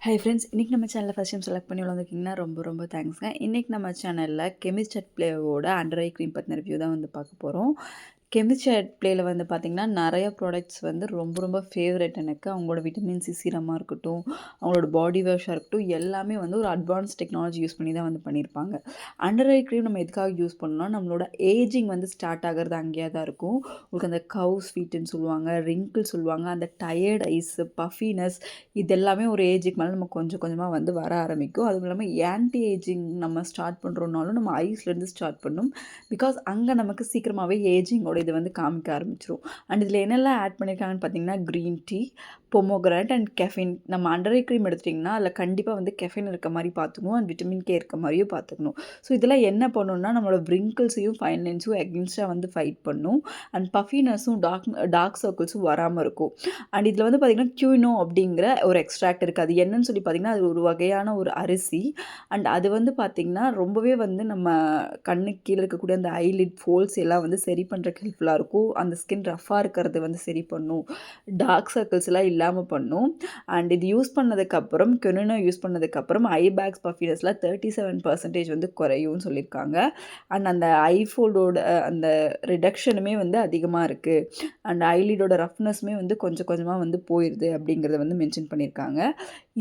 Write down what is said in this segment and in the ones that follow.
Hi friends, இன்றைக்கி நம்ம சேனலில் ஃபஸ்ட் டைம் செலக்ட் பண்ணி வந்திருக்கீங்கன்னா ரொம்ப ரொம்ப தேங்க்ஸ்ங்க. இன்றைக்கி நம்ம சேனலில் கெமிஸ்ட் அட் ப்ளேவோட அண்டர் ஐ க்ரீம் பற்றின ரிவ்யூ தான் வந்து பார்க்க போகிறோம். கெமிஸ்ட் அட் ப்ளேயில் வந்து பார்த்திங்கன்னா நிறைய ப்ராடக்ட்ஸ் வந்து ரொம்ப ரொம்ப ஃபேவரட் எனக்கு. அவங்களோட விட்டமின் சி சீரமாக இருக்கட்டும், அவங்களோட பாடி வாஷாக இருக்கட்டும், எல்லாமே வந்து ஒரு அட்வான்ஸ் டெக்னாலஜி யூஸ் பண்ணி தான் வந்து பண்ணியிருப்பாங்க. அண்டர் ஐ க்ரீம் நம்ம எதுக்காக யூஸ் பண்ணோம்னா, நம்மளோட ஏஜிங் வந்து ஸ்டார்ட் ஆகிறது அங்கேயே தான் இருக்கும். உங்களுக்கு அந்த கவ் ஸ்வீட்டுன்னு சொல்லுவாங்க, ரிங்கிள் சொல்லுவாங்க, அந்த டயர்ட் ஐஸு, பஃபினஸ், இது எல்லாமே ஒரு ஏஜுக்கு மேலே நம்ம கொஞ்சம் கொஞ்சமாக வந்து வர ஆரம்பிக்கும். அதுவும் இல்லாமல் ஆன்டி ஏஜிங் நம்ம ஸ்டார்ட் பண்ணுறோன்னாலும் நம்ம ஐஸ்லேருந்து ஸ்டார்ட் பண்ணணும். பிகாஸ் அங்கே நமக்கு சீக்கிரமாகவே ஏஜிங்கோட இது வந்து காமிக்க ஆரம்பிச்சிரும். அண்ட் இதில் என்னெல்லாம் ஆட் பண்ணியிருக்காங்கன்னு பார்த்தீங்கன்னா, green tea, pomegranate and caffeine. நம்ம அண்டர் ஐ க்ரீம் எடுத்துட்டிங்கன்னா அதில் கண்டிப்பாக வந்து கெஃபின் இருக்க மாதிரி பார்த்துக்கணும், அண்ட் விட்டமின் கே இருக்க மாதிரியும் பார்த்துக்கணும். ஸோ இதெல்லாம் என்ன பண்ணணும்னா, நம்மளோட வ்ரிங்கிள்ஸையும் ஃபைன் லைன்ஸும் எகென்ஸ்டாக வந்து ஃபைட் பண்ணும். அண்ட் பஃபினஸும் டார்க் சர்க்கிள்ஸும் வராமல் இருக்கும். அண்ட் இதில் வந்து பார்த்திங்கன்னா கியூனோ அப்படிங்கிற ஒரு எக்ஸ்ட்ராக்ட் இருக்குது. அது என்னன்னு சொல்லி பார்த்திங்கன்னா, அது ஒரு வகையான ஒரு அரிசி. அண்ட் அது வந்து பார்த்திங்கன்னா ரொம்பவே வந்து நம்ம கண்ணுக்கு கீழே இருக்கக்கூடிய அந்த ஐலிட் ஃபோல்ஸ் எல்லாம் வந்து சரி பண்ணுறதுக்கு ஹெல்ப்ஃபுல்லாக இருக்கும். அந்த ஸ்கின் ரஃப்பாக இருக்கிறது வந்து சரி பண்ணும், டார்க் சர்க்கிள்ஸ் எல்லாம் இல்லாமல் பண்ணும். அண்ட் இது யூஸ் பண்ணதுக்கப்புறம், கியூனோ யூஸ் பண்ணதுக்கப்புறம் ஐ பேக்ஸ் பஃபினஸில் 37% வந்து குறையும்னு சொல்லியிருக்காங்க. அண்ட் அந்த ஐஃபோல்டோட அந்த ரிடக்ஷனுமே வந்து அதிகமாக இருக்குது. அண்ட் ஐலிடோட ரஃப்னஸுமே வந்து கொஞ்சம் கொஞ்சமாக வந்து போயிடுது அப்படிங்கிறத வந்து மென்ஷன் பண்ணியிருக்காங்க.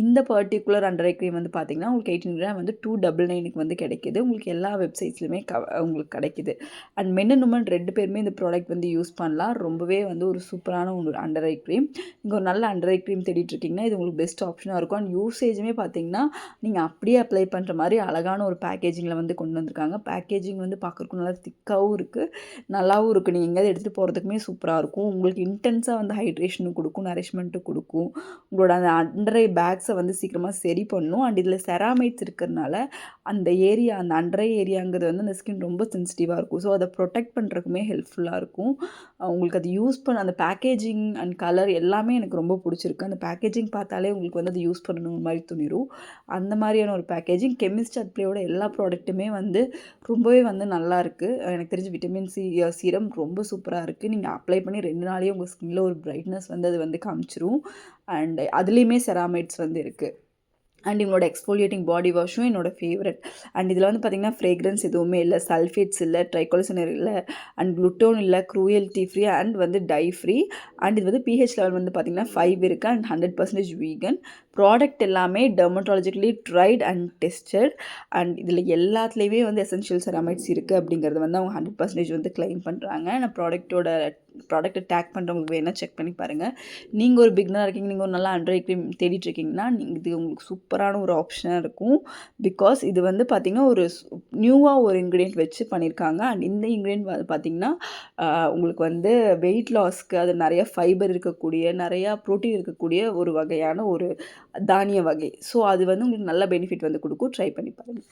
இந்த பர்டிகுலர் அண்டர் ஐ க்ரீம் வந்து பார்த்திங்கன்னா உங்களுக்கு 18 கிராம் வந்து 299க்கு வந்து கிடைக்கிது. உங்களுக்கு எல்லா வெப்சைட்ஸ்லையுமே உங்களுக்கு கிடைக்கிது. அண்ட் மென் அண்ட் உமன் 2 பேருமே இந்த ப்ராடக்ட் வந்து யூஸ் பண்ணலாம். ரொம்பவே வந்து ஒரு சூப்பரான ஒரு அண்டர் ஐ க்ரீம். நீங்கள் ஒரு நல்ல அண்டர் ஐ க்ரீம் தேடிட்டு இருக்கீங்கன்னா இது உங்களுக்கு பெஸ்ட் ஆப்ஷனாக இருக்கும். அண்ட் யூசேஜுமே பார்த்திங்கன்னா நீங்கள் அப்படியே அப்ளை பண்ணுற மாதிரி அழகான ஒரு பேக்கேஜிங்கில் வந்து கொண்டு வந்திருக்காங்க. பேக்கேஜிங் வந்து பார்க்குறதுக்கு நல்லா திக்காகவும் இருக்குது, நல்லாவும் இருக்குது. நீங்கள் எங்கேயாவது எடுத்துகிட்டு போகிறதுக்குமே சூப்பராக இருக்கும். உங்களுக்கு இன்டென்ஸாக வந்து ஹைட்ரேஷனும் கொடுக்கும், நரிஷ்மெண்ட்டும் கொடுக்கும். உங்களோட அந்த அண்டர் ஐ பேக்ஸை வந்து சீக்கிரமாக சரி பண்ணும். அண்ட் இதில் செராமைட்ஸ் இருக்கிறதுனால அந்த ஏரியா, அந்த அண்டர் ஐ ஏரியாங்கிறது வந்து அந்த ஸ்கின் ரொம்ப சென்சிட்டிவாக இருக்கும். ஸோ அதை ப்ரொடெக்ட் பண்ணுறதுக்குமே ஹெல்ப்ஃபுல்லாக இருக்கும். உங்களுக்கு அது யூஸ் பண்ண அந்த பேக்கேஜிங் அண்ட் கலர் எல்லாமே எனக்கு ரொம்ப பிடிச்சிருக்கு. அந்த பேக்கேஜிங் பார்த்தாலே உங்களுக்கு வந்து அது யூஸ் பண்ணணும் மாதிரி தோணிரும். அந்த மாதிரியான ஒரு பேக்கேஜிங். கெமிஸ்ட் அட் ப்ளேயோட எல்லா ப்ராடக்ட்டுமே வந்து ரொம்பவே வந்து நல்லாயிருக்கு. எனக்கு தெரிஞ்சு விட்டமின் சி சீரம் ரொம்ப சூப்பராக இருக்குது. நீங்கள் அப்ளை பண்ணி 2 நாளையே உங்கள் ஸ்கின்னில் ஒரு பிரைட்னஸ் வந்து அது வந்து காமிச்சிரும். அண்ட் அதுலேயுமே செராமைட்ஸ் வந்து இருக்குது. அண்ட் இவங்களோட எக்ஸ்ஃபோலியேட்டிங் பாடி வாஷும் என்னோடய ஃபேவரட். அண்ட் இதில் வந்து பார்த்திங்கன்னா ஃப்ரேக்ரன்ஸ் எதுவுமே இல்லை, சல்ஃபேட்ஸ் இல்லை, ட்ரைகோலிசினர் இல்லை, அண்ட் குளுட்டோன் இல்லை, க்ரூயல்ட்டி ஃப்ரீ அண்ட் வந்து டை ஃப்ரீ. அண்ட் இது வந்து பிஹெச் லெவல் வந்து பார்த்திங்கன்னா 5 இருக்குது அண்ட் 100% வீகன். ப்ராடக்ட் எல்லாமே dermatologically tried and tested. And இதில் எல்லாத்துலேயுமே வந்து எசென்ஷியல் செராமைட்ஸ் இருக்குது அப்படிங்கிறது வந்து அவங்க 100% வந்து கிளைம் பண்ணுறாங்க. நான் ப்ராடக்ட்டை டேக் பண்ணுறவங்களுக்கு வேணால் செக் பண்ணி பாருங்கள். நீங்கள் ஒரு பிகினராக இருக்கீங்க, நீங்கள் ஒரு நல்ல அண்டர் ஐ க்ரீம் தேடிட்டுருக்கீங்கன்னா இது உங்களுக்கு சூப்பரான ஒரு ஆப்ஷனாக இருக்கும். பிகாஸ் இது வந்து பார்த்திங்கன்னா ஒரு நியூவாக ஒரு இன்க்ரீடியன்ட் வச்சு பண்ணியிருக்காங்க. அண்ட் இந்த இன்க்ரீடியன்ட் வந்து பார்த்திங்கன்னா உங்களுக்கு வந்து வெயிட் லாஸ்க்கு, அது நிறைய ஃபைபர் இருக்கக்கூடிய, நிறையா ப்ரோட்டீன் இருக்கக்கூடிய ஒரு வகையான ஒரு தானிய வகை. ஸோ அது வந்து உங்களுக்கு நல்ல பெனிஃபிட் வந்து கொடுக்கும். ட்ரை பண்ணி பாருங்கள்.